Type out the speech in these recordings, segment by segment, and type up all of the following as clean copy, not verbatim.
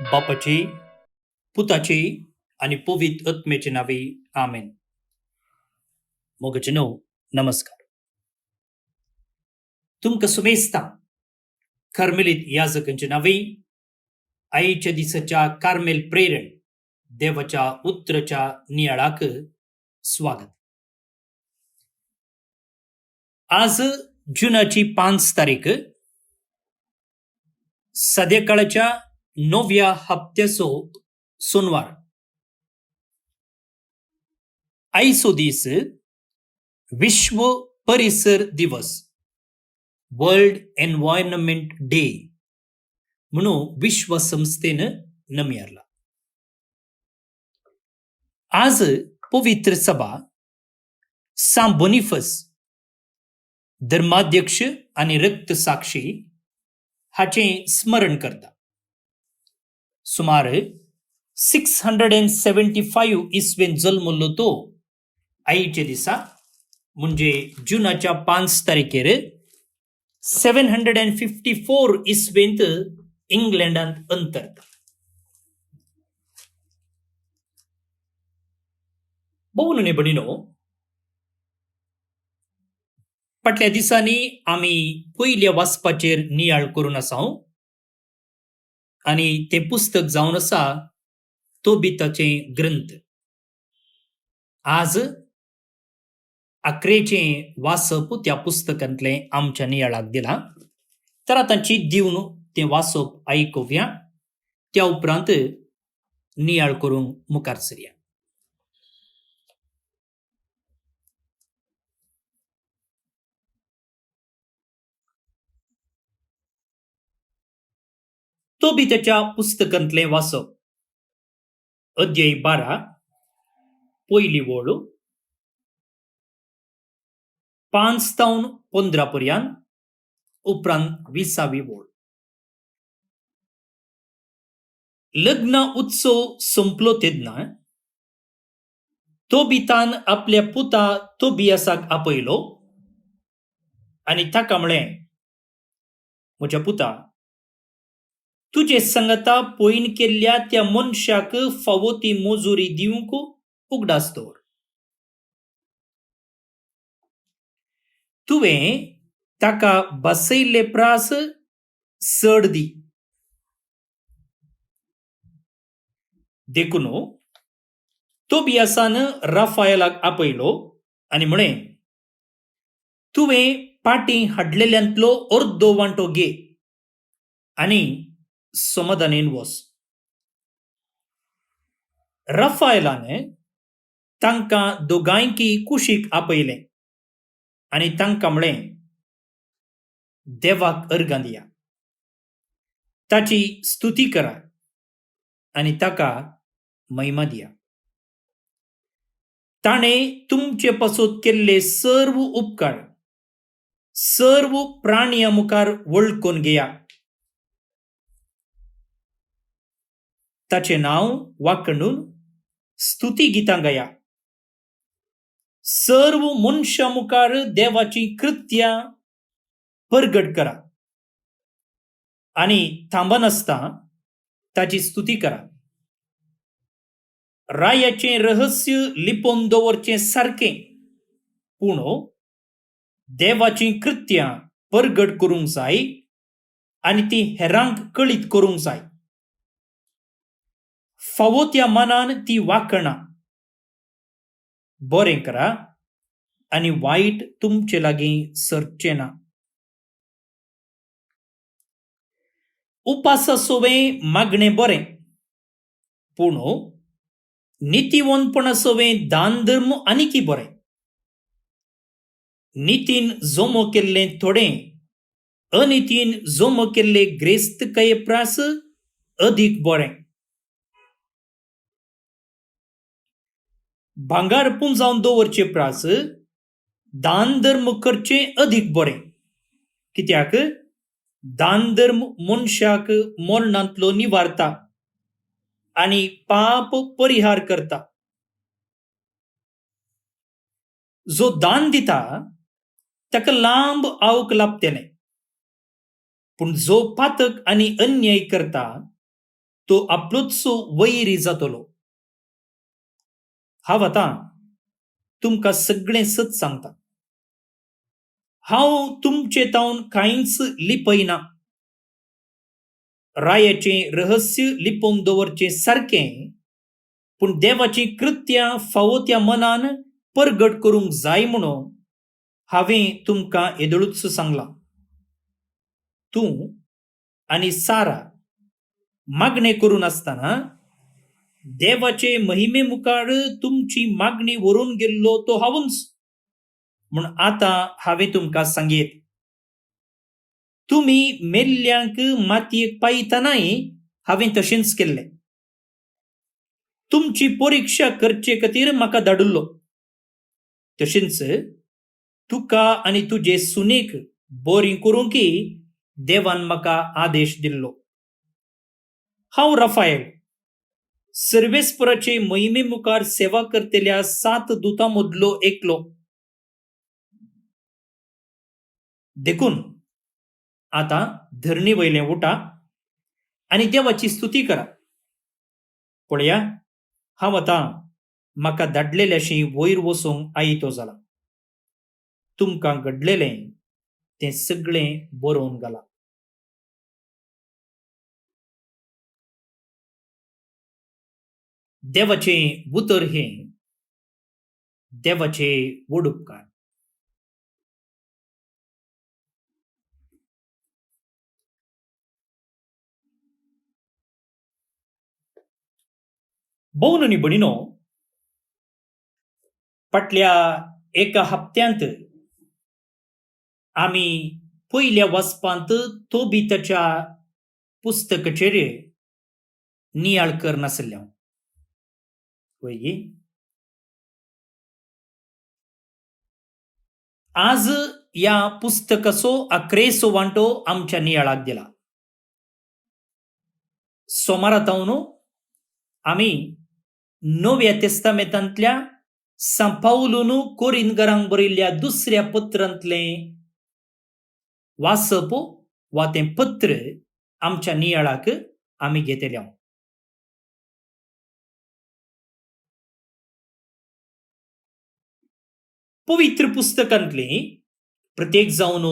बापाचे, पुताचे आणि पवित्र आत्म्याचे नावे आमेन. मोगचनो नमस्कार. तुमका सुमेस्ता कार्मेलित याजकांचे नावे आईच्या दिसाच्या कार्मेल प्रेरण देवाच्या उतरच्या नियाळाक स्वागत. आज जुनाची 5 तारीख सध्याकाळच्या 9व्या हप्त्याचो सोनवार. आयचो दीस विश्व परिसर दिवस, वर्ल्ड एन्व्हायरमेंट डे म्हणून विश्व संस्थेनं नमियारला. आज पवित्र सभा सांत बोनिफस धर्माध्यक्ष आणि रक्तसाक्षी हाचे स्मरण करता. सुमार 675 इसवेन जल्मलो तो आईच्या दिसा म्हणजे जुनाच्या 5 तारखेर 754 इसवेंत इंग्लंडात अंतरता. बघून न्ही बणिनो, फाटल्या दिसांनी आमी पयल्या वाचपाचेर नियाळ करून आसा आणि ते पुस्तक जावन आसा तोबिताचे ग्रंथ. आज 11चे वाचप त्या पुस्तकांतले आमच्या नियाळाक दिला. तर आतांची दिवन ते वाचप आयकुया, त्या उपरांत नियाळ करूंक मुखार सरया. तोबिताच्या पुस्तकांतले वाचप. अध्याय 12 पयली ओळ 5 तावन 15 पर्यंत, उपरांत 20वी ओळ. लग्न उत्सव संपलो तेदना तोबितान आपल्या पुता तोबियासाक आपयलो आणि ताका म्हळें, म्हज्या पुता, तुजे संगता पयन केल्ल्या त्या मनशाक फावो ती मोजुरी दिवंक उगडास दवर. तुवें ताका बसयल्ले प्रास चड दी. देखून तोबियासान राफायलाक आपयलो आनी म्हळें, तुवें पाटी हाडलेल्यांतलो अर्दो वांटो घे आनी समाधानेन वच. राफायलान तांकां दोगांयकी कुशीक आपयलें आनी तांकां म्हळें, देवाक अर्गां दिया, ताची स्तुती करा आनी ताका महिमा दिया. ताणें तुमचे पासत केल्ले सर्व उपकार सर्व प्राणियां मुखार वळखून घेया. ताचे नांव वाखणून स्तुती गितां गाया. सर्व मनशां मुखार देवाची कृत्यां परगट करा आनी थांबनासता ताची स्तुती करा. रायाचें रहस्य लिपोवन दवरचें सारकें, पूण देवाची कृत्यां परगट करूंक जाय आनी ती हेरांक कळीत करूंक जाय. फावो त्या मनान ती वाखणा. बरें करा आनी वायट तुमचे लागीं सरचें ना. उपासा सोवें मागणें बरें, पूण नितीवंतपणा सोवें दान धर्म आनीकी बरें. नितीन जोमो केल्लें थोडें अनितीन जोमो केल्ले ग्रेस्तकाये प्रास अदीक बरें. भांगार पुंजावन दवरचे प्रास दान धर्म करचें अदीक बरें. कित्याक दान धर्म मनशाक मरणांतलो निवारता आनी पाप परिहार करता. जो दान दिता ताका लांब आवक लाभतलें, पूण जो पातक आनी अन्याय करता तो आपलोच वैरी जातलो. हांव आतां तुमकां सगळें सच सांगता. हांव तुमचे तावन कांयच लिपयना. रायाचें रहस्य लिपोवन दवरचें सारकें, पूण देवाची कृत्यां फावो त्या मनान परगट करूंक जाय म्हणून हांवें तुमकां येदळूच सांगलां. तूं आनी सारा मागणें करून आसतना देवाचे महिमे मुखार तुमची मागणी व्हरून गेल्लो तो हांवूच म्हूण आतां हांवें तुमकां सांगयत. तुमी मेल्ल्यांक मातयेक पायतनाय हांवें तशेंच केल्लें. तुमची परिक्षा करचे खातीर म्हाका धाडिल्लो. तशेंच तुका आनी तुजे सुनेक बरी करूंकय देवान म्हाका आदेश दिल्लो. हांव राफाएल, सर्वेस्पराचे महिमे मुखार सेवा करतल्या 7 दुतां मदलो एकलो. देखून आतां धरणी वयले उठा आनी देवाची स्तुती करा. पळया, हांव आतां म्हाका धाडलेल्याशी वयर वचूंक आयितो जाला. तुमकां घडलेलें तें सगळें बरोवन घाला. देवाचें उतर हें देवाचे व्हड उपकार. भोवन आनी भणीनो, फाटल्या एका हप्त्यांत आमी पयल्या वाचपांत तोबिताच्या पुस्तकाचेर नियाळ करनासल्ले. पळय, आज ह्या पुस्तकाचो 11सो वांटो आमच्या नियाळाक दिला. सोमारातावन आमी नव्या तेस्तामेंतांतल्या सांपावलून कोरिंथकारांक बरयल्ल्या दुसऱ्या पत्रांतलें वाचप वा तें पत्र आमच्या नियाळाक आमी घेतले. पवित्र पुस्तकांतली प्रत्येक जावन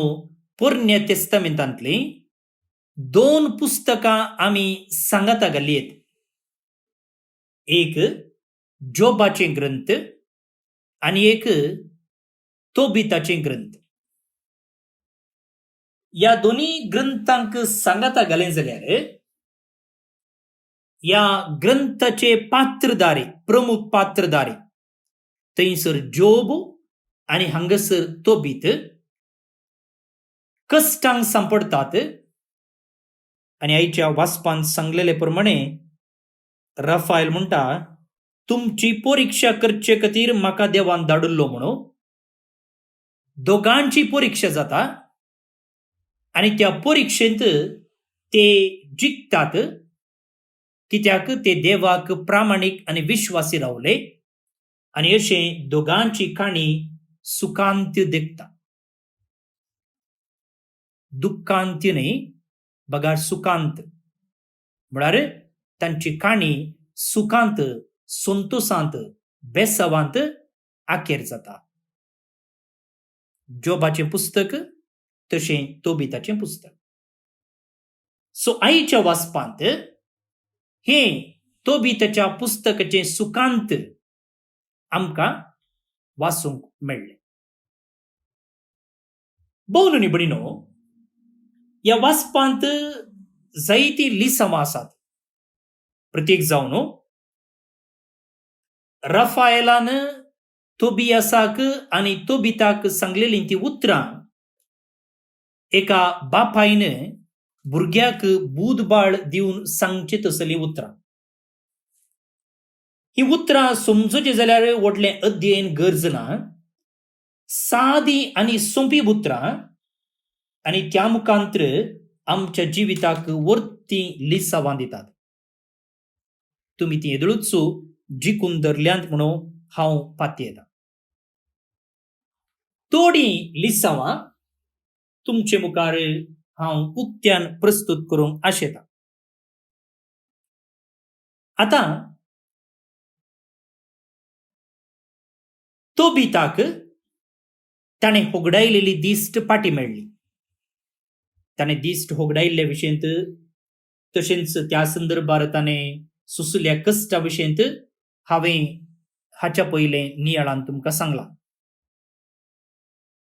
पोरण्या तेस्तामेंतांतली 2 पुस्तकां आमी सांगाता घालयत. एक जोबाचे ग्रंथ आनी एक तोबिताचे ग्रंथ. ह्या दोनी ग्रंथांक सांगाता घालें जाल्यार ह्या ग्रंथाचे पात्रधारे, प्रमुख पात्रधारे थंयसर जोब आनी हांगासर तोबीत कश्टांक सांपडतात. आनी आयच्या वाचपांत सांगलेले प्रमाणे राफाएल म्हणटा, तुमची परिक्षा करचे खातीर म्हाका देवान धाडिल्लो म्हणून. दोगांची परिक्षा जाता आनी त्या परिक्षेंत ते जिखतात, कित्याक ते देवाक प्रामाणीक आनी विश्वासी रावले. आनी अशें दोगांची काणी सुखांत्य देखता. दुःखांत्य न्हय, बगार सुखांत. म्हळ्यार तांची काणी सुखांत, संतोशांत, बेसावांत आखेर जाता. जोबाचें पुस्तक तशें तोबिताचें पुस्तक. सो आयच्या वाचपांत हें तोबिताच्या पुस्तकाचें सुखांत आमकां वाचूंक मेळ्ळें. भोवन आनी भणीनो, ह्या वाचपांत जायतीं लिसांवां आसात. प्रत्येक जावन राफाएलान तोबियासाक आनी तोबिताक सांगलेलीं तीं उतरां एका बापायन भुरग्याक बुधबाळ दिवन सांगची तसलीं उतरां. हीं उतरां समजूचें जाल्यार व्हडलें अध्ययन गरज ना. सादीं आनी सोंपी उतरां आनी त्या मुखांत्र आमच्या जिविताक वर्तीं लिसांवां दितात. तुमी तीं येदळूच जिखून धरल्यांत म्हणून हांव पातयेतां. थोडीं लिसांवां तुमचे मुखार हांव उक्त्यान प्रस्तुत करूंक आशेतां. आता तो बिताक ताणे होगडायलेली दिश्ट पाटी मेळ्ळी. ताणे दिश्ट होगडायल्ल्या विशयंत तशेंच त्या संदर्भात ताणें सुसुल्या कश्टा विशयंत हांवें हाच्या पयलें नियाळान तुमकां सांगलां.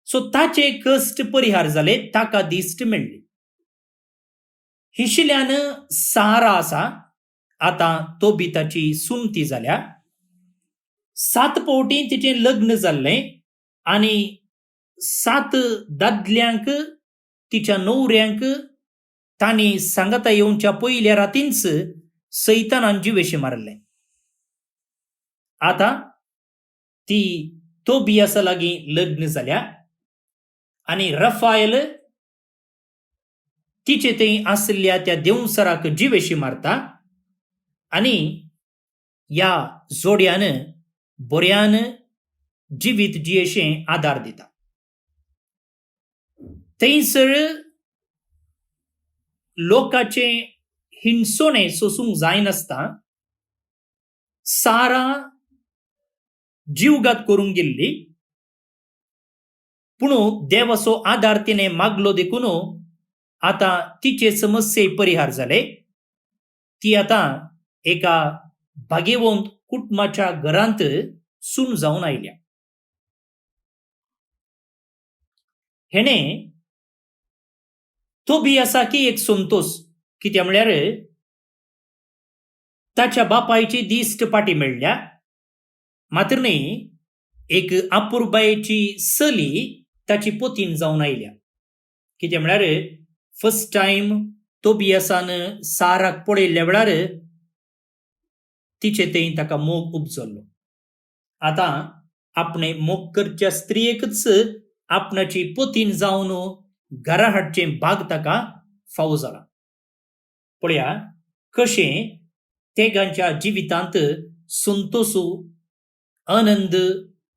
सो ताचे कश्ट परिहार जाले, ताका दिश्ट मेळ्ळी. हिशिल्यान सारा आसा, आतां तोबिताची सून ती जाल्या. 7 फावटी तिचें लग्न जाल्लें आनी 7 दादल्यांक तिच्या न्हवऱ्यांक तांणी सांगाता येवच्या पयल्या रातींच सैतानान जिवेशी मारलें. आतां ती तोबियासा लागीं लग्न जाल्या आनी रफायल तिचे थंय आसल्या त्या देंवसराक जिवेशी मारता आनी ह्या जोड्यान बऱ्यान जिवीत जियेशें आदार दिता. थंयसर लोकांचे हिणसोणें सोसूंक जायनासता सारा जीवघात करूंक गेल्ली, पूण देवाचो आदार तिणें मागलो देखून आतां तिचे समस्ये परिहार जाले. ती आतां एका भाग्यवंत कुटुंबाच्या घरांत सून जावन आयल्या. हेणें तोबियासाकी एक संतोष, कित्या म्हळ्यार ताच्या बापायची दिश्ट पाटी मेळ्ळ्या, मात्र न्ही एक आपुरबायेची चली ताची पतीन जावन आयल्या. कित्या म्हळ्यार फर्स्ट टायम तोबियासान साराक पळयल्ल्या वेळार तिचे थंय ताका मोग उपजल्लो. आतां आपणे मोग करच्या स्त्रियेकच आपणाची पतीन जावन घरा हाडचें भाग ताका फावो जाला. पळया कशें तेगांच्या जिवितांत संतोष, आनंद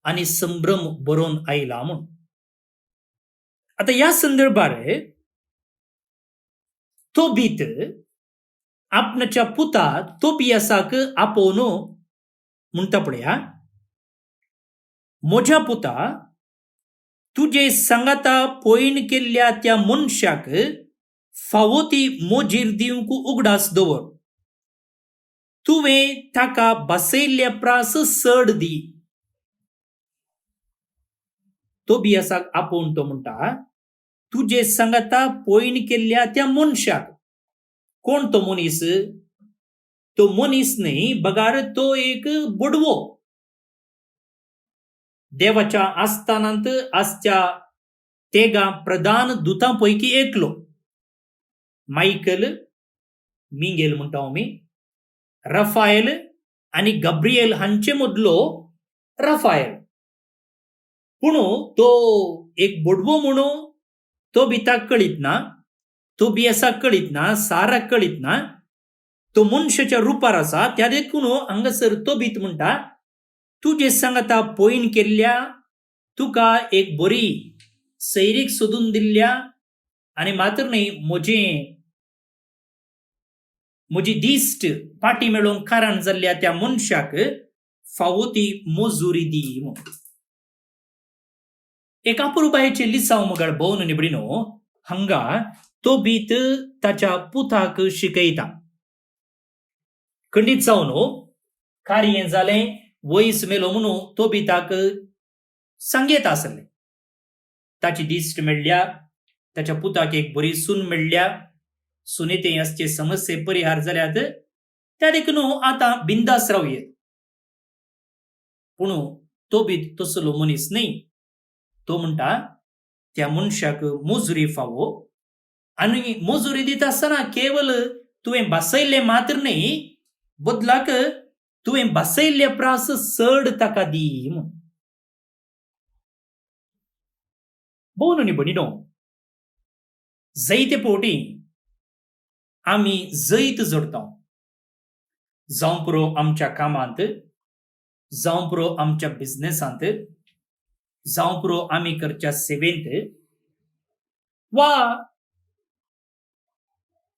आनी संभ्रम बरोवन आयला म्हूण. आतां ह्या संदर्भार तोबीत आपणाच्या पुता तोबियासाक आपोवन म्हणटा पळया, म्हज्या पुता, तुजे सांगाता पयन केल्ल्या त्या मनशाक फावो ती मोजीर दिवंक उगडास दवर. तुवें ताका बसयल्ल्या प्रास चड दी. तोबियासाक आपोवन तो म्हणटा, तुजे सांगाता पयन केल्ल्या त्या मनशाक. कोण तो मनीस? तो मनीस न्ही बगार, तो एक बडवो. देवाच्या आस्थानांत आसच्या तेगा प्रधान दुतां पैकी एकलो. मायकल, मिंगेल म्हणटा आमी, रफायल आनी गब्रियल हांचे मदलो रफायल. पूण तो एक बडवो म्हणून तोबिताक कळीत ना, तोबियासाक कळीत ना, साराक कळीत ना. तो मनशाच्या रुपार आसा, त्या देखून हांगासर तोबीत म्हणटा, तुजे सांगाता पयन केल्ल्या, तुका एक बरी सैरीक सोदून दिल्ल्या आनी मात्र न्ही म्हजी दिश्ट पाटी मेळोवन कारण जाल्ल्या त्या मनशाक फावो ती मोजुरी दी म्हूण. एक आपुरबायेचे लिसांव मगाळ भोवन निबडिनो हांगा तोबीत ताच्या पुताक शिकयता. खंडीत जावन कार्य जालें, वयस मेलो म्हणून तोबिताक सांगेत आसलें. ताची दिश्ट मेळ्ळ्या, ताच्या पुताक एक बरी सून मेळ्ळ्या, सुनेते असचे समस्ये परिहार जाल्यात, त्या देखून आतां बिंदास रावयेत. पूण तोबीत तसलो मनीस न्ही. तो म्हणटा त्या मनशाक मोजुरी फावो, आनी मोजुरी दिता आसतना केवल तुवें बसयल्लें मात्र न्ही, बदलाक तुवें बसयल्ले प्रास चड ताका दी म्हूण. भोवन न्ही भणिनो, जायते फावटी आमी जैत जोडटा. जावं पुरो आमच्या कामांत, जावं पुरो आमच्या बिझनेसांत, जावं पुरो आमी करच्या सेवेंत, वा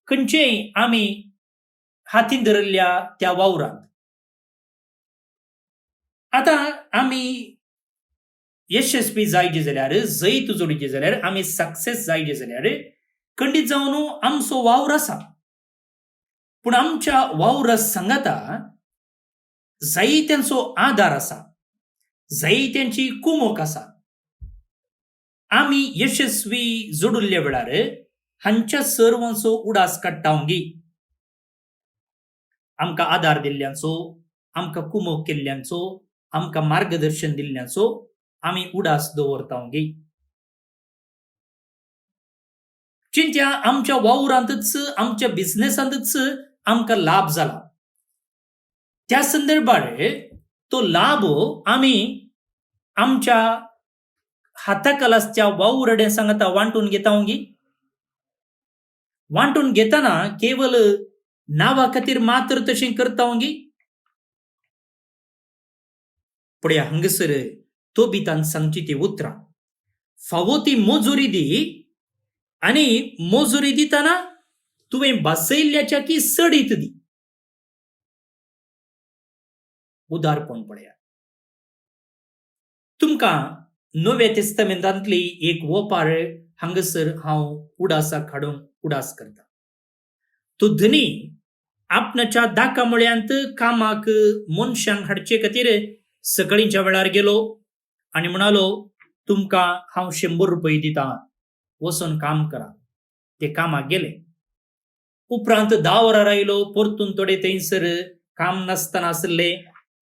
खंयचेय आमी हातीन धरल्या त्या वावरांत. आता आमी यशस्वी जायचे जाल्यार, जैत जोडीचे जाल्यार, आमी सक्सेस जायचे जाल्यार खंडीत जावन आमचो वावर आसा. पूण आमच्या वावरा सांगाता जायत्यांचो आधार आसा, जायत्यांची कुमक आसा. आमी यशस्वी जोडुल्ल्या वेळार हांच्या सर्वांचो उडास काडटावंगी. आमकां आधार दिल्ल्यांचो, आमकां कुमक केल्ल्यांचो, आमकां मार्गदर्शन दिल्ल्यांचो आमी उडास दवरतावंगी. चिंत्या आमच्या वावरांतच, आमच्या बिझनेसांतच आमकां लाभ जाला. त्या संदर्भार तो लाभ आमी आमच्या हाताखालासच्या वावरड्या सांगता वांटून घेतावंगी. वांटून घेताना केवळ नावा खातीर मात्र तशें करतावंगी. पळया हांगसर तोबितान सांगची ती उतरां. फावो ती मोजुरी दी, आनी मोजुरी दिताना तुवें बसयल्ल्याच्या की सडीत दी. उदारपण पळया. तुमकां नव्या तेस्तमेंतांतली एक ओपार हांगसर हांव उडासाक हाडून उडास करता. तो धनी आपणाच्या दाकामळ्यांत कामाक मनशांक हाडचे खातीर सकाळींच्या वेळार गेलो आनी म्हणालो, तुमकां हांव 100 रुपये दितां, वचून काम करा. ते कामाक गेले. उपरांत 10 वरां रावलो. परतून थोडे थंयसर काम नासतना आसले.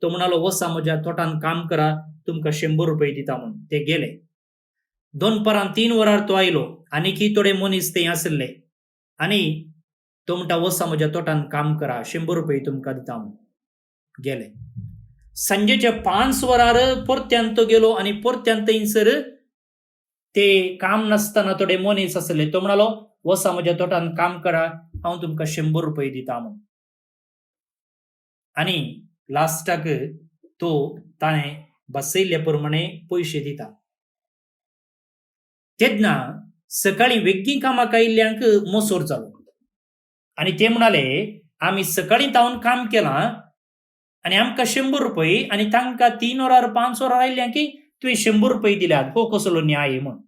तो म्हणालो, वसा म्हज्या तोटान काम करा, तुमकां 100 रुपये दिता म्हणून. ते गेले. 2 परां 3 वरार तो आयलो. आनीकय थोडे मनीस थंय आसले. आनी तो म्हणटा, वसा म्हज्या तोटान काम करा, 100 रुपये तुमकां दिता म्हणून. गेले. सांजेच्या 5 वरार परत्यान तो गेलो आनी परत्यान थंयसर ते काम नासतना थोडे मनीस आसले. तो म्हणालो, वसा म्हज्या तोटान काम करा, हांव तुमकां 100 रुपये दिता म्हणून. आनी लास्टाक तो ताणें बसयल्ल्या प्रमाणे पयशे दिता. तेन्ना सकाळीं वेग्गी कामाक आयिल्ल्यांक मोसोर जालो. आनी ते म्हणाले, आमी सकाळीं तावन काम केलां आनी आमकां 100 रुपये, आनी तांकां 3 वरार 5 वरार आयिल्ल्यांक तुवें 100 रुपये दिल्यात. हो कसलो न्याय म्हूण.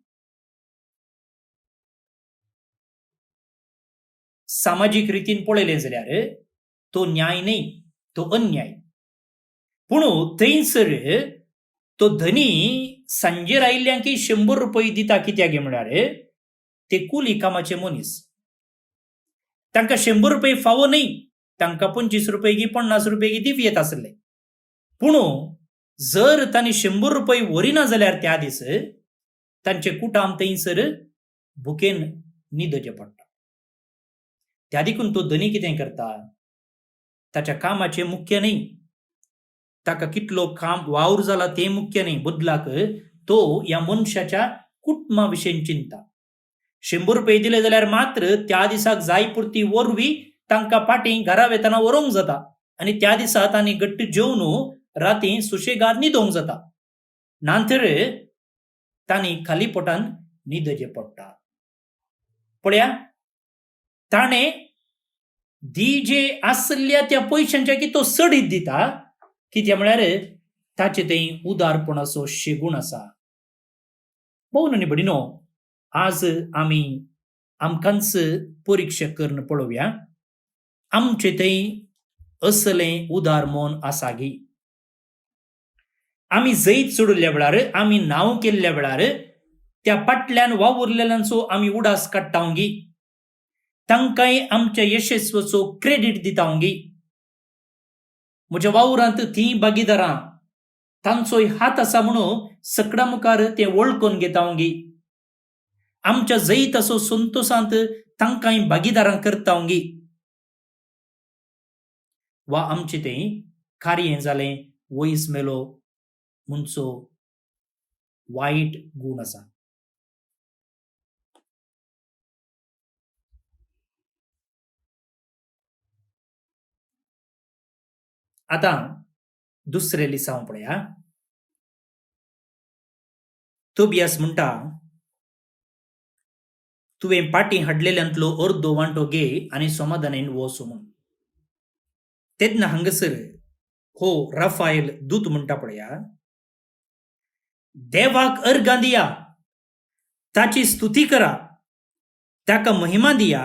सामाजीक रितीन पळयलें जाल्यार तो न्याय न्ही, तो अन्याय. पूण थंयसर तो धनी सांजेर आयिल्ल्यांक 100 रुपये दिता. कित्याक म्हळ्यार ते कुली कामाचे मनीस. तांकां 100 रुपये फावो न्ही, तांकां 25 रुपये की 50 रुपये की दिवयेत आसले. पूण जर तांणी 100 रुपये व्हरिना जाल्यार त्या दीस तांचे कुटाम थंयसर भुकेन न्हिदचें पडटा. त्या देखून तो धनी कितें करता, ताच्या कामाचें मुख्य न्ही, ताका कितलो काम वावर जाला तें मुख्य न्ही, बदलाक तो ह्या मनशाच्या कुटुंबा विशीं चिंता. 100 रुपये दिले जाल्यार मात्र त्या दिसाक जाय पुरती वरवीं तांकां फाटीं घरा वेतना व्हरूंक जाता. आनी त्या दिसा तांणी घट्ट जेवन रातीं सुशेगाद न्हिदोंक जाता. नांतर तांणी खाली पोटान न्हिदचें पडटा. पळया, ताणें दिजे आसल्या त्या पयशांच्या की तो सडीत दिता. कित्याक म्हळ्यार ताचे थंय उदारपणाचो शेगूण आसा. भोवन आनी भयणीनो, आज आमी आमकांच परीक्षा करून पळोवया, आमचे थंय असलें उदार मन आसा गी. आमी जैत सोडिल्ल्या वेळार, आमी नांव केल्ल्या वेळार त्या फाटल्यान वावुरलेल्यांचो आमी उडास काडटावंगी. तांकांय आमच्या यशस्वाचो क्रेडीट दितावंगी. म्हज्या वावरांत तीं भागीदारां, तांचोय हात आसा म्हणून सकडा मुखार ते वळखून घेतावंगी. आमच्या जैताचो संतोशांत तांकांय भागीदारां करतावंगी. वा आमचे थंय कार्य जालें, वयस मेलो म्हणचो वायट गूण आसा. आतां दुसरें लिसांव पळया. तोबियास म्हणटा, तुवें पाटी हाडलेल्यांतलो अर्दो वांटो घे आनी समाधानान वच म्हूण. तेन्ना हांगसर हो राफायल दूत म्हणटा पळया, देवाक अर्गां दिया, ताची स्तुती करा, ताका महिमा दिया,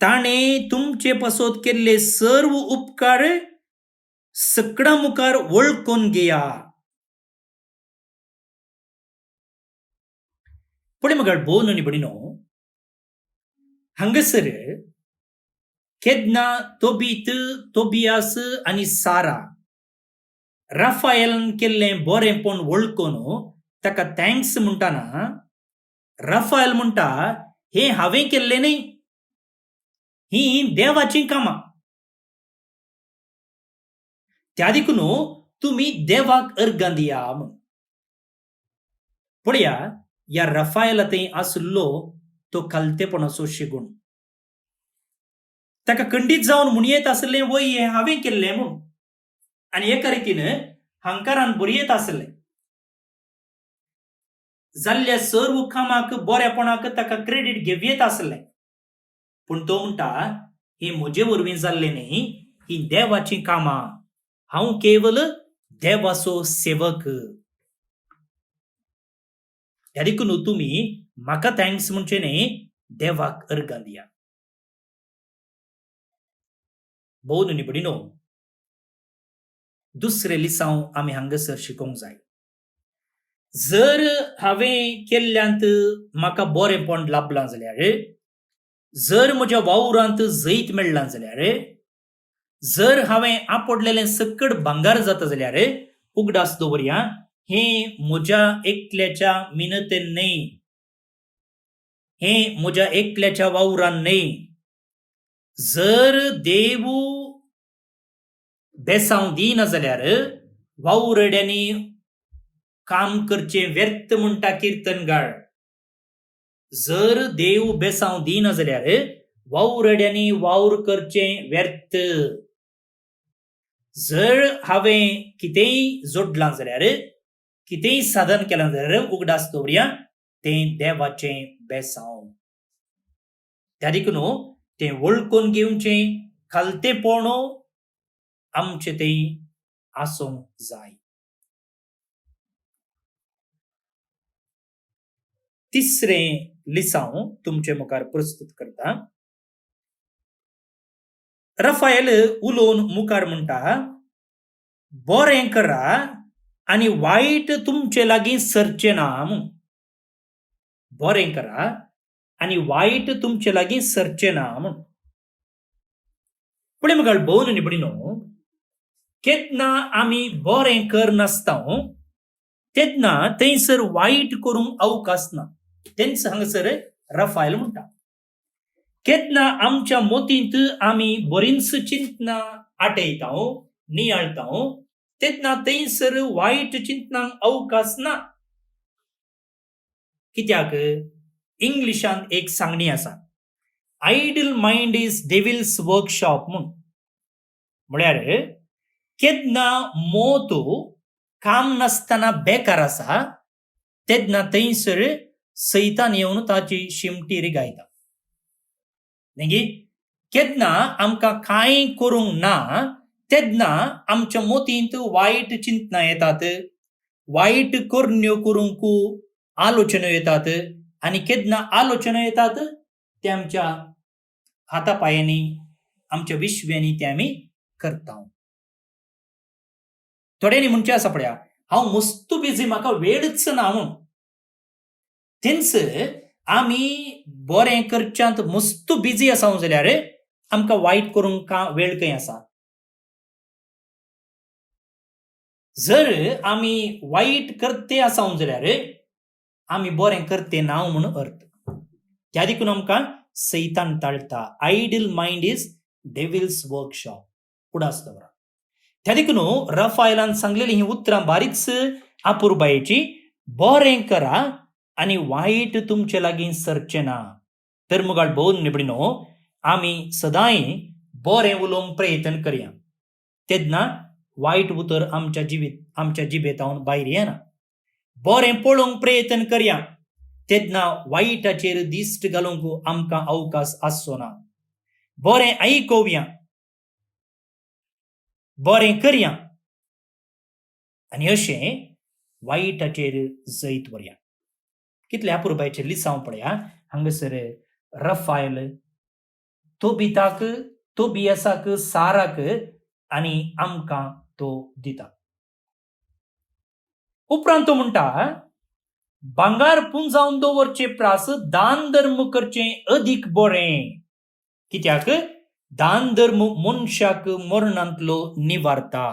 ताणे तुमचे पासत केल्ले सर्व उपकार सकळा मुखार वळखून घेया. पुढे मग बोन आणि बडिनो हांगसर केदना तोबीत तोबियास आणि सारा राफायलान केल्लें बरेंपण वळखून ताका थँक्स म्हणटाना राफायल म्हणटा, हे हांवें केल्लें न्ही, ही देवाची कामां. त्या देखून तुम्ही देवाक अर्गां दिया म्हण. पळया, या राफायलातय आसलो तो खालतेपणाचो शेगूण. ताका खंडीत जावन म्हूण येत आसलें, वय हें हांवें केल्लें म्हूण, आनी एका रितीन हंकारान बरयत आसलें. जाल्ल्या सर्व कामाक बरेपणाक ताका क्रेडीट घेवयत आसलें. पूण तो म्हणटा, ही म्हजे वरवीं जाल्लें न्ही, ही देवाची कामां. हांव केवल देवाचो सेवक. ह्या देखून तुमी म्हाका थँक्स म्हणचे न्ही, देवाक अर्गां दिया. भोव न्ही बडिनो, दुसरें लिसांव आमी हांगसर शिकोवंक जाय. जर हांवें केल्ल्यांत म्हाका बरेंपण लाभलां जाल्यार, जर म्हज्या वावरांत जैत मेळ्ळां जाल्यार, जर हांवें आपडलेलें सकट भांगार जाता जाल्यार, उगडास दवरया, हें म्हज्या एकल्याच्या मिनतेन न्ही, हें म्हज्या एकल्याच्या वावरान न्ही. जर देव बेसांव दिना जाल्यार वावरड्यांनी काम करचें व्यर्थ म्हणटा किर्तनगार. जर देव बेसांव दिना जाल्यार वावरड्यांनी वावर करचें व्यर्थ. जर हांवें कितेंय जोडलां जाल्यार, कितेंय साधन केलां जाल्यार, उगडास दवरया, तें देवाचें बेसांव. त्या देखून तें वळखून घेवचें खालतेपण आमचें तें आसूंक जाय. तिसरें लिसांव तुमचे मुखार प्रस्तुत करता. राफायल उलोवन मुखार म्हणटा, बरें करा आनी वायट तुमचे लागीं सरचें ना म्हूण. बरें करा आनी वायट तुमचे लागीं सरचें ना म्हूण. पुढे मग भोव न्ही बडिनो, केन्ना आमी बरें करनासतां तेन्ना थंयसर वायट करूंक अवकाश ना. तेंच हांगसर राफायल म्हणटा. केन्ना आमच्या मोतींत आमी बरींच चिंतनां आटयता, नियाळता, तेन्ना थंयसर वायट चिंतनांक अवकाश ना. कित्याक इंग्लिशांत एक सांगणी आसा, idle mind is devil's workshop म्हूण. म्हळ्यार केन्ना मोत काम नासतना बेकार आसा, तेन्ना थंयसर सैतान येवन ताची शिमटी रिगायता. न्ही, केन्ना आमकां कांय करूंक ना तेन्ना आमच्या मोतींत वायट चिंतनां येतात, वायट करण्यो करूंक आलोचना येतात, आनी केन्ना आलोचना येतात ते आमच्या हातापायांनी, आमच्या विश्व्यांनी ते आमी करता. थोड्यांनी म्हणचें आसा पळया, हांव मस्त बिझी, म्हाका वेळच ना म्हूण. तेंच आमी बरें करच्यांत मस्त बिझी आसां जाल्यार आमकां वायट करूंक वेळ खंय आसा. जर आमी वायट करते आसां जाल्यार आमी बरें करते ना म्हूण अर्थ. त्या देखून आमकां सैतान ताळटा. Idle mind is devil's workshop. उडास दवरा. त्या देखून राफायलान सांगलेली ही उतरां बारीकच अपुरबायेची. बरें करा आनी वायट तुमचे लागीं सरचें ना. तर मुगाळ भोव निबडिनो, आमी सदांय बरें उलोवंक प्रयत्न करया, तेन्ना वायट उतर आमच्या जिबेंतावन भायर येना. बरें पळोवंक प्रयत्न करया, तेन्ना वायटाचेर दिश्ट घालूंक आमकां अवकाश आसचो ना. बरें आयकोवया, बरें करया आनी अशें वायटाचेर जैत व्हरया. कितले अपुरबायेचे लिसांव पळया. हांगासर रफायल तोबिताक तोबियासाक साराक आनी आमकां तो दिता. उपरांत तो म्हणटा भांगार पुंजावन दवरचे प्रास दान धर्म करचें अदीक बरें. कित्याक दान धर्म मनशाक मरणांतलो निवारता.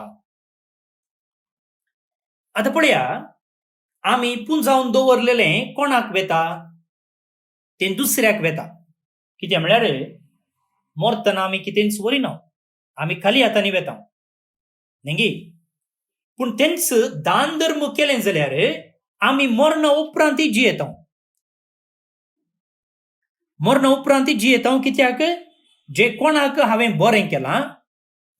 आतां पळया आमी पुंजावन दवरलेलें कोणाक वेता? तें दुसऱ्याक वेता. कित्याक म्हळ्यार मरतना आमी कितेंच वरिना, आमी खाली हातांनी वेता न्ही. पूण तेंच दान धर्म केलें जाल्यार आमी मरणा उपरांतय जियेता. मरणा उपरांतय जियेता. कित्याक जे कोणाक हांवें बरें केलां,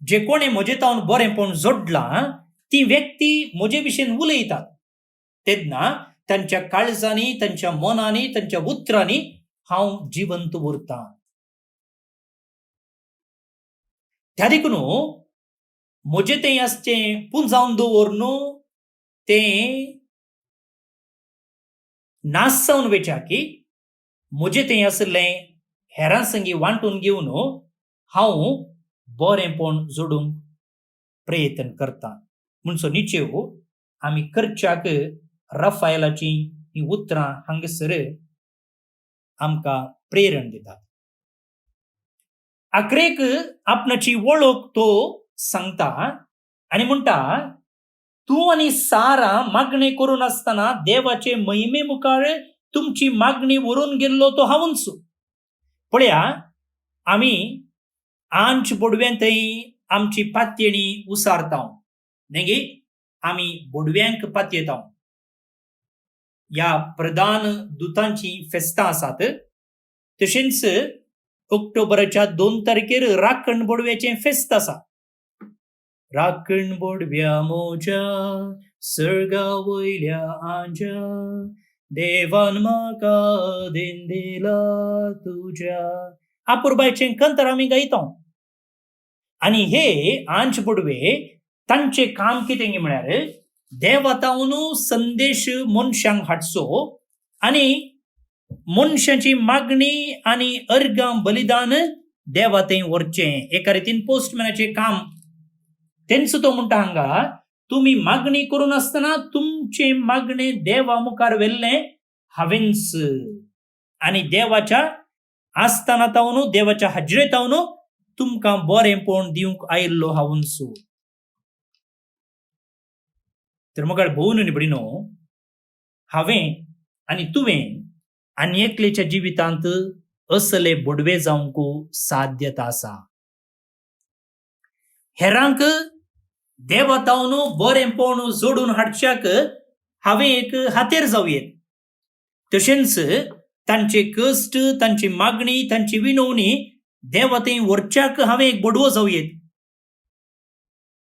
जे कोणें म्हजे तावन बरेंपण जोडलां, ती व्यक्ती म्हजे विशीं उलयतात तेन्ना तांच्या काळजांनी, तांच्या मनांनी, तांच्या उतरांनी हांव जिवंत उरतां. त्या देखून म्हजें तें आसचें पुंजावन दवर न्हू, तें नास जावन वयच्या की म्हजें तें आसलें हेरां संगी वांटून घेवन हांव बरेंपण जोडूंक प्रयत्न करतां. म्हणसो निचेव आमी करच्याक रफायलाची ही उतरां हांगासर आमकां प्रेरण दितात. आखरेक आपणाची वळख तो सांगता आनी म्हणटा तूं आनी सारा मागणें करून आसतना देवाचे महिमे मुखार तुमची मागणी व्हरून गेल्लो तो हांवूच. पळया आमी आंच बोडव्यांतय आमची पातयेणी उसारता न्ही. आमी बोडव्यांक पातयेता. ह्या प्रधान दुतांची फेस्तां आसात. तशेंच ऑक्टोबराच्या 2 तारखेर राखण बोडव्याचें फेस्त आसा. राखण बोडव्या मोज्या सर्गा वयल्या आंज्या देवान म्हाका देण दिला तुज्या. अपुरबायचें कंतर आमी गायता. आनी हे आंच बोडवे तांचें काम कितें म्हळ्यार देवातावन संदेश मनशांक हाडचो आनी मनशाची मागणी आनी अर्गां बलिदान देवातें व्हरचें. एका रितीन पोस्टमॅनाचें काम. तेंच तो म्हणटा हांगा तुमी मागणी करून आसतना तुमचे मागणें देवा मुखार व्हेल्लें हांवेंच आनी देवाच्या आस्थानांतावन देवाच्या हजरेतावन तुमकां बरेंपण दिवंक आयिल्लो हांवूच. तर मगाळ भोवन निबडीनो हांवें आनी तुवें आनी एकल्याच्या जिवितांत असले बोडवे जावंक साध्यता आसा. हेरांक देवातावन बरेंपण जोडून हाडच्याक हांवें एक हातेर जावयेत. तशेंच तांचे कश्ट, तांची मागणी, तांची विनवणी देवातें व्हरच्याक हांवें एक बोडवो जावयेत.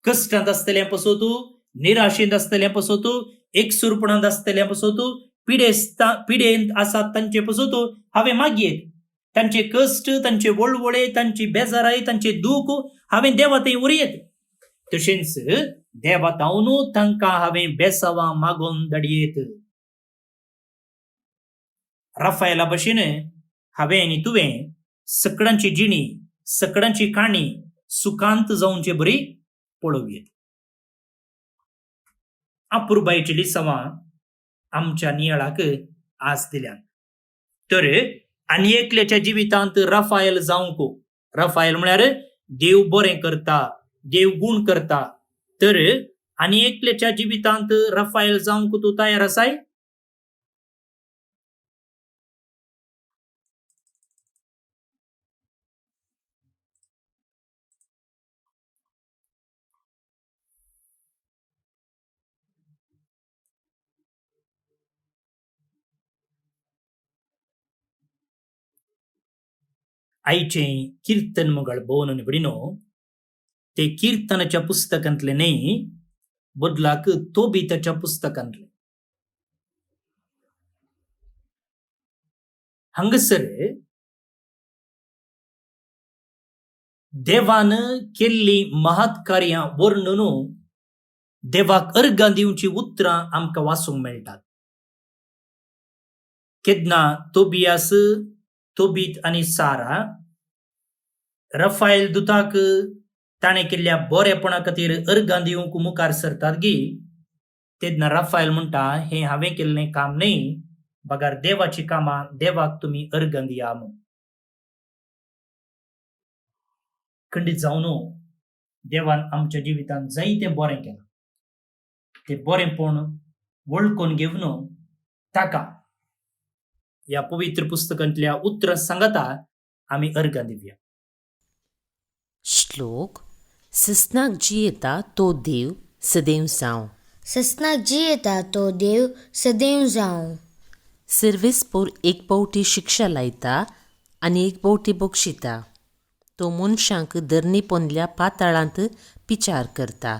कश्टांत आसतलें पसो तूं, निराशेंत आसतलें पसो तूं, एकसुरपणांत आसतलें पसो तूं, पिडेंत आसात तांचे पसो तूं हांवें मागयेत. तांचे कश्ट, तांचे वळवळे, तांची बेजाराय, तांचे दूख हांवें देवातें व्हरयेत. तशेंच देवातावन तांकां हांवें बेसावां मागोवन धाडयेत. राफायला भशेन हांवें आनी तुवें सकडांची जिणी, सकडांची काणी सुखांत जावचे बरी पळोवयेत. अपुरबायेची लिसांवां आमच्या नियाळाक आस दिल्या. तर आनी एकल्याच्या जिवितांत राफायल जावंक. राफायल म्हळ्यार देव बरें करता, देव गूण करता. तर आनी एकल्याच्या जिवितांत राफायल जावंक तूं तयार आसाय? आयचें कीर्तन मगळ भोवन निबडीनो ते कीर्तनाच्या पुस्तकांतले न्ही, बदलाक तोबिताच्या पुस्तकांतले. हांगासर देवान केल्ली महत् कार्यां वर्णून देवाक अर्गां दिवची उतरां आमकां वाचूंक मेळटात. केन्ना तोबियास, तोबीत आनी सारा रफायल दुताक ताणें केल्ल्या बरेपणा खातीर अर्गां दिवंक मुखार सरतात गी, तेन्ना रफायल म्हणटा हें हांवें केल्लें काम न्ही, बगार देवाची कामां, देवाक तुमी अर्गां दिया म्हूण. खंडीत जावन देवान आमच्या जिवितांत जायतें बरें केलां. तें बरेंपण वळखून घेवन ताका ह्या पवित्र पुस्तकांतल्या उतरां सांगता आमी अर्गां दिवया. श्लोक. ससनाक जी येता तो देव सदैव जावं. ससनाक जी येता तो देव सदैव जावं. सर्वेस्पोर एक पावटी शिक्षा लायता आनी एक पावटी बक्षिता. तो मनशांक धरणी पोंदल्या पाताळांत पिचार करता.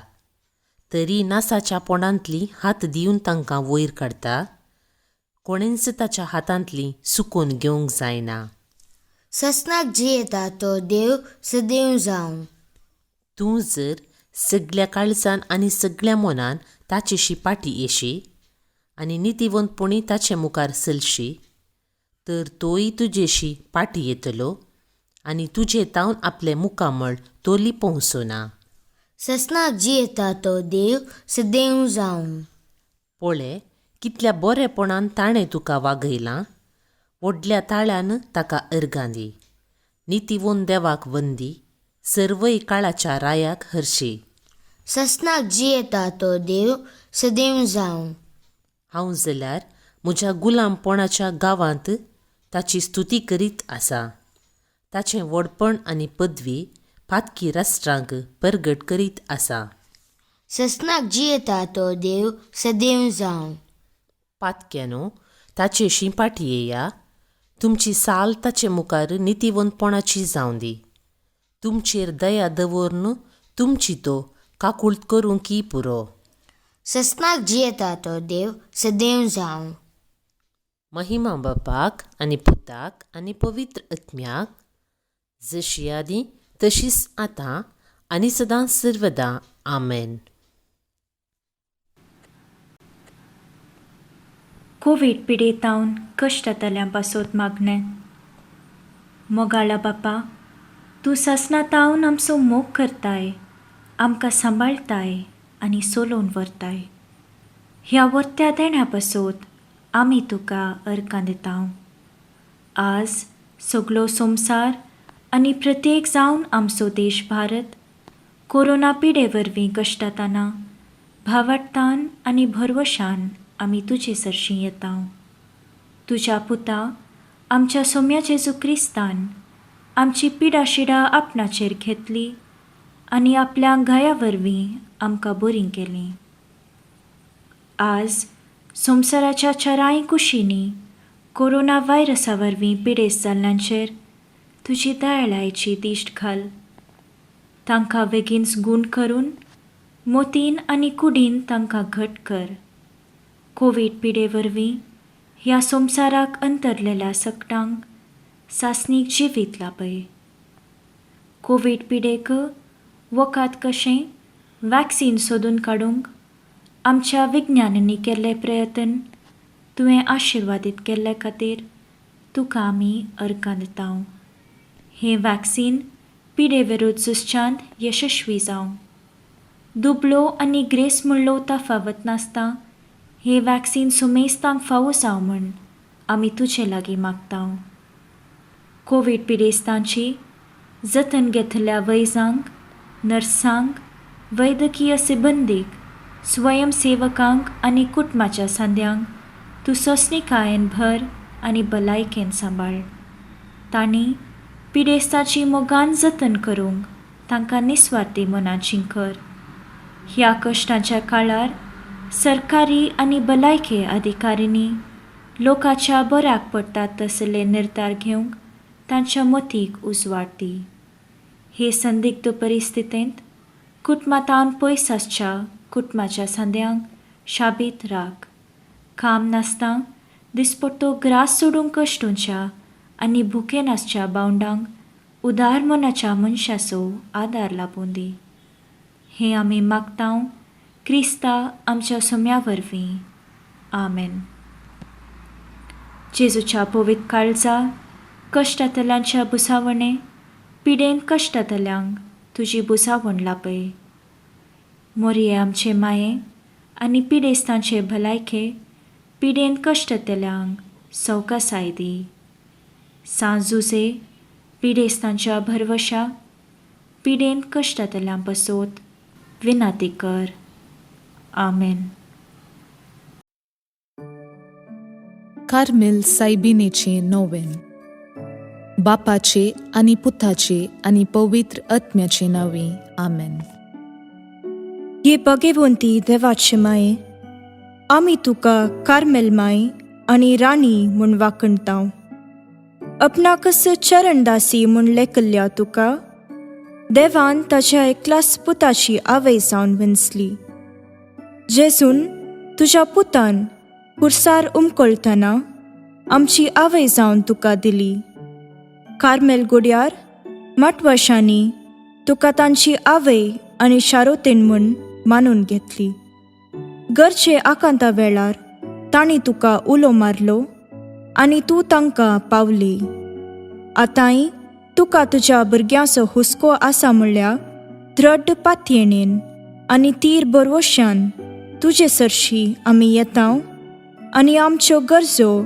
तरी नासाच्या पोंडांतली हात दिवन तांकां वयर काडटा. कोणेंच ताच्या हातांतली सुकोवन घेवंक जायना. ससनाक जी येता तो देव सदैव जावं. तूं जर सगळ्या काळजान आनी सगळ्या मनान ताचेशी पाटी येशी आनी नितीवंतपणी ताचे मुखार चलशी, तर तोय तुजेशी पाटी येतलो आनी तुजे तावन आपले मुखामळ तो लिपोवचो ना. ससनाक जी येता तो देव सदैव जावं. पळय कितल्या बरेपणान ताणें तुका वागयलां. व्हडल्या ताळ्यान ताका अर्गां दी. नितीवंत देवाक वंदी. सर्वय काळाच्या रायाक हरशी. ससनाक जी येता तो देव सदैव जावं. हांव जाल्यार म्हज्या गुलामपणाच्या गांवांत ताची स्तुती करीत आसा. ताचें व्हडपण आनी पदवी फातकी राष्ट्रांक परगट करीत आसा. ससनाक जी येता तो देव सदैव जावं. पातक्यानो, ताचेशी पाटी येया. तुमची साल ताचे मुखार नितीवंतपणाची जावं दी. तुमचेर दया दवरून तुमची तो काकुळट करूंक पुरो. ससनाक जी येता तो देव सदैव जावं. महिमा बापाक आनी पुताक आनी पवित्र आत्म्याक, जशी आदी तशीच आतां आनी सदां सर्वदा. आमेन. कोविड पिडेतावन कश्टांतल्यान पासोत मागणें. मोगाळा बापा, तूं ससनातावन आमचो मोग करताय, आमकां सांबाळताय आनी सोलोवन व्हरताय. ह्या वर्त्या देण्या पासोत आमी तुका अर्गां दितांव. आज सगळो संवसार आनी प्रत्येक जावन आमचो देश भारत कोरोना पिडे वरवीं कश्टाताना भावार्थान आनी भरवशान आमी तुजे सरशीं येतांव. तुज्या पुता आमच्या सोम्या जेजू क्रिस्तान आमची पिडा शिडा आपणाचेर घेतली आनी आपल्या गाया वरवीं आमकां बरीं केलीं. आज संवसाराच्या चाराय कुशींनी कोरोना व्हायरसा वरवीं पिडेस्त जाल्ल्यांचेर तुजी दयाळायेची दिश्ट घाल. तांकां बेगीनच गूण करून मोतीन आनी कुडीन तांकां घट कर. कोवीड पिडे वरवीं ह्या संवसाराक अंतरलेल्या सकटांक सासणीक जिवीत लापय. कोवीड पिडेक वखद कशें वॅक्सीन सोदून काडूंक आमच्या विज्ञानांनी केल्ले प्रयत्न तुवें आशिर्वादीत केल्ले खातीर तुका आमी अर्गां दितांव. हें वॅक्सीन पिडे विरुद्ध झुजच्यांत यशस्वी जावं. दुबळो आनी ग्रेस म्हणलो तफावत नासता हें वॅक्सीन सुमेस्तांक फावो जावं म्हूण आमी तुजे लागीं मागतांव. कोवीड पिडेस्तांची जतन घेतल्या वैजांक, नर्सांक, वैद्यकीय सिबंदीक, स्वयंसेवकांक आनी कुटुंबाच्या सांद्यांक तूं सोंसणीकायेन भर आनी भलायकेन सांबाळ. तांणी पिडेस्ताची मोगान जतन करूंक तांकां निस्वार्थी मनान जिंकर. ह्या कश्टांच्या काळार सरकारी आनी भलायके अधिकाऱ्यांनी लोकांच्या बऱ्याक पडटात तसले निर्धार घेवंक तांच्या मतीक उजवाड दी. हे संदिग्ध परिस्थितींत कुटुंबांतावन पयस आसच्या कुटुंबाच्या सांद्यांक शाबीत राख. काम नासता दिसपट्टो ग्रास सोडूंक कश्टूंच्या आनी भुकेन आसच्या बावंडांक उदार मनाच्या मनशाचो आदार लाबून दी. हें आमी मागतां क्रिस्ता आमच्या सोम्या वरवीं. आमेन. जेजूच्या पवित्र काळजा कश्टांतल्यांच्या बुसावणे पिडेन कश्टांतल्यांक तुजी बुसावण लापय. मोरये आमचे माये आनी पिडेस्तांचे भलायके पिडेन कश्टांतल्यांक सवकासाय दी. सांजुजे पिडेस्तांच्या भरवशा पिडेन कश्टांतल्यां पासोत विनाती कर. आमेन. कार्मेल सायबिनेचे नोवेन. बापाचे आनी पुताचे आनी पवित्र आत्म्याचे नांवे. आमेन. ये भगवंती देवाचे माये, आमी तुका कार्मेल माय आनी राणी म्हूण वाखणटाव. आपणाकच चरणदासी म्हूण लेखल्या तुका देवान ताच्या एकल्याच पुताची आवय जावन विंचली. जेजून तुज्या पुतान खुर्सार उमकळटना आमची आवय जावन तुका दिली. कार्मेल गुड्यार माटवाशांनी तुका तांची आवय आनी शारोतेन म्हूण मानून घेतली. गरजे आकांता वेळार तांणी तुका उलो मारलो आनी तूं तांकां पावली. आतांय तुका तुज्या भुरग्यांचो हुस्को आसा म्हणल्यार दृढ पातयेणेन आनी तीर बरवश्यान तुजे सरशी आमी येतांव आनी आमच्यो गरजो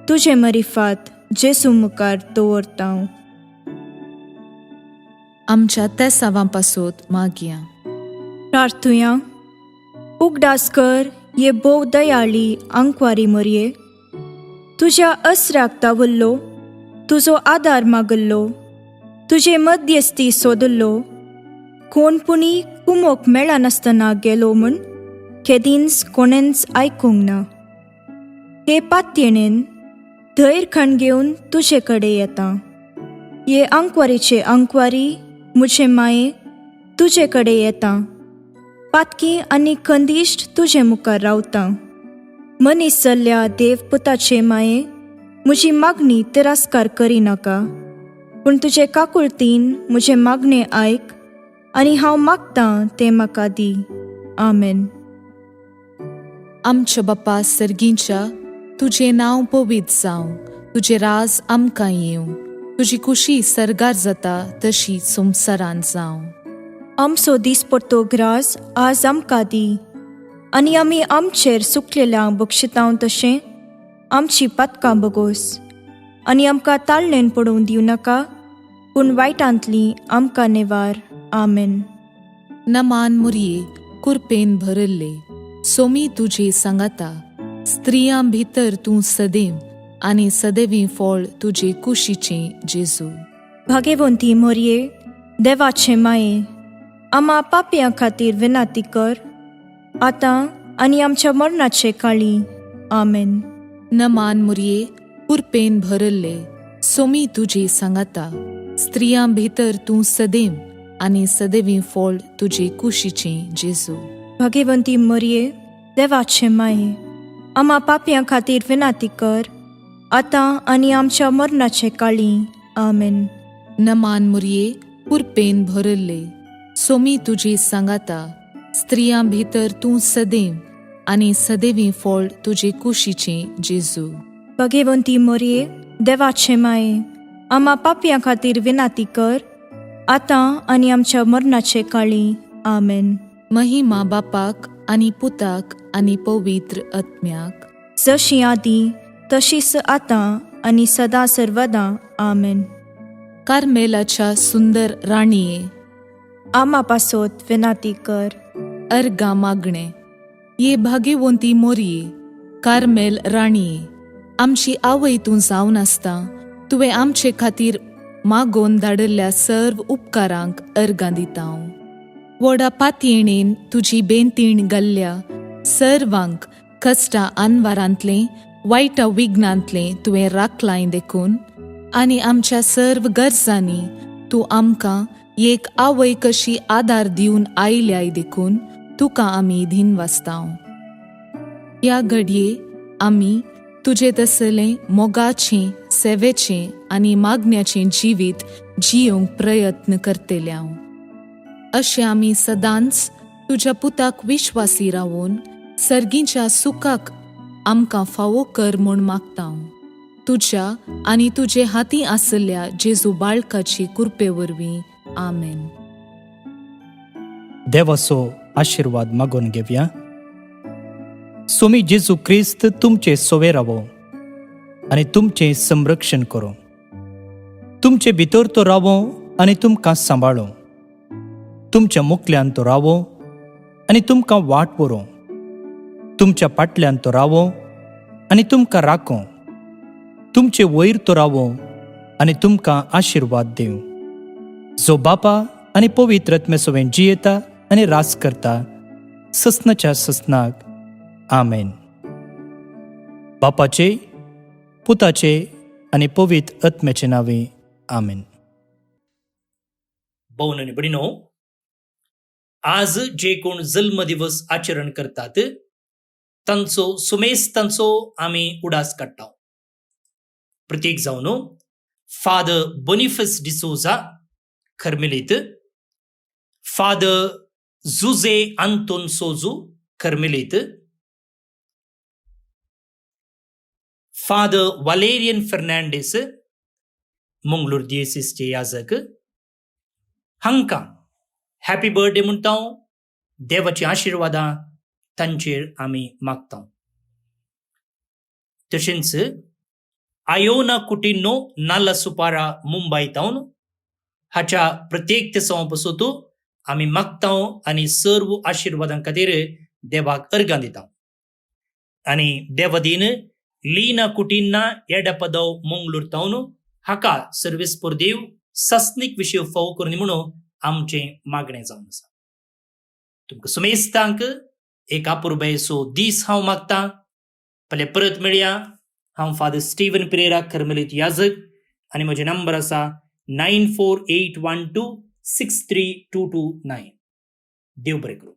तुजे मरिफात जेजू मुखार दवरतांव. आमच्या त्या सावां पासोत मागया. प्रार्थुया. उगडास कर ये बोव दयाळी आंकवारी मोरये. तुज्या अस्राक तावल्लो तुजो आदार मागल्लो तुजे मध्यस्ती सोदल्लो कोणपुणी कुमोक मेळनासतना गेलो म्हूण केदींच कोणेंच आयकूंक ना. हे पातयेणेन धैर्य खण घेवन तुजे कडेन येता. ये आंकवारीचे आंकवारी मुझे माये तुजे कडेन येता. पातकी आनी खंदिश्ट तुजे मुखार रावता. मनीस जाल्ल्या देव पुताचे माये म्हजी मागणी तिरस्कार करिनाका, पूण तुजे काकुळतीन म्हजे मागणे आयक आनी हांव मागतां तें म्हाका दी. आमेन. आमच्या बापा सर्गींच्या तुझे नांव पवित्र जावं. तुजे राज आमकां येवं. तुजी कुशी सरगार जाता तशी संवसारान जावं. आमचो दिसपडटो ग्रास आज आमकां दी आनी आमी आमचेर सुकलेल्यांक बक्षितांव तशें आमची पातकां बगोस. आनी आमकां ताळणेन पडोवन दिवं नाका, पूण वायटांतली आमकां नेवार. आमेन. नमान मुरये कुरपेन भरल्ले सोमी तुजे सांगाता. स्त्रियां भितर तूं सदैव आनी सदैवी फळ तुजे कुशीचे जेजू. भाग्यवंती मोरये देवाचे माये, आमा पापयां खातीर विनाती कर आतां आनी आमच्या मरणाचे काळी. आमेन. नमान मुरये कुरपेन भरल्ले सोमी तुजे सांगाता. स्त्रियां भितर तूं सदैव आनी सदैवी फळ तुजे कुशीचे जेजू. भाग्यवंती मोरये देवाचे माये, आमा पापयां खातीर विनाती कर आतां आनी आमच्या मरणाचे काळी. आमेन. नमान मुरये कुरपेन भरल्ले सोमी तुजे सांगाता. स्त्रियां भितर तूं सदैव आनी सदैवी फळ तुजे कुशीचे जेजू. भाग्यवंती मोरये देवाचे माये, आमा पापयां खातीर विनाती कर आतां आनी आमच्या मरणाचे काळी. आमेन. महिमा बापाक आनी पुताक आनी पवित्र आत्म्याक. जशी आदी तशीच आतां आनी सदां सर्वदां. आमेन. कार्मेलाच्या सुंदर राणीये, आमा पासोत विनाती कर. अर्गा मागणे. ये भाग्यवंती मोरये कार्मेल राणीये, आमची आवय तूं जावन आसता तुवें आमचे खातीर मागोवन धाडल्या सर्व उपकारांक अर्गां दितां. व्हडा पातयेणेन तुजी बेंतीण घाल्ल्या सर्वांक कश्टां आनवारांतलें वायटा विघ्नांतलें तुवें राखलां देखून आनी आमच्या सर्व गरजांनी तूं आमकां एक आवय कशी आदार दिवन आयल्याय देखून तुका आमी दिनवासतांव. ह्या घडये आमी तुजे तसलें मोगाचें सेवेचें आनी मागण्याचें जिवीत जियोंक प्रयत्न करतेले हांव. अशें आमी सदांच तुज्या पुताक विश्वासी रावून सर्गीच्या सुखाक आमकां फावो कर म्हूण मागता हांव. तुज्या आनी तुजे हातीं आसल्या जेजू बाळकाची कृपे वरवीं. आमेन. देवाचो आशिर्वाद मागून घेवया. सोमी जेजू क्रिस्त तुमचे सोवे रावो आनी तुमचें संरक्षण करूं. तुमचे भितर तो रावो आनी तुमकां सांबाळूं. तुमच्या मुखल्यान तो रावो आनी तुमकां वाट व्हरूं. तुमच्या फाटल्यान तो रावो आनी तुमकां राखूं. तुमचे वयर तो रावो आनी तुमकां आशिर्वाद दिवं. जो बापा आनी पवित्र आत्मे सोबें जियेता आनी रास करता ससनाच्या ससनाक. आमेन. बापाचे, पुताचे आनी पवित्र आत्म्याचे नांवे. आमेन. भोवन आनी भयणीनो, आज जे कोण जल्म दिवस आचरण करतात तांचो सुमेस्तांचो आमी उडास काडटा. प्रत्येक जावन फादर बोनिफस डिसोजा कर्मेलीत, फादर जुझे आंतोन सोजू कर्मेलीत, फादर वालेरियन फर्नांडीस मंगळूर दियेसीसचे याजक हांकां हॅपी बर्थडे म्हणटा. देवाची आशिर्वादां तांचेर आमी मागता. तशेंच आयोना कुटिनो नाला सुपारा मुंबय तावन हाच्या प्रत्येक दिसा पासून आमी मागता आनी सर्व आशिर्वादां खातीर देवाक अर्गां दिता. आनी देवादीन लीना कुटिन्ना येडपदव मंगळूर तावन हाका सर्वीस पोर देव सस्नीक विशय फावो करनी म्हणून आमचें मागणें जावन आसा. तुमकां सुमेस्तांक एक अपुरबायेचो दीस हांव मागता. फाल्यां परत मेळया. हांव फादर स्टीवन पेरेरा कर्मेलीत याजक आनी म्हजे नंबर आसा 9481263229. देव बरें करूं.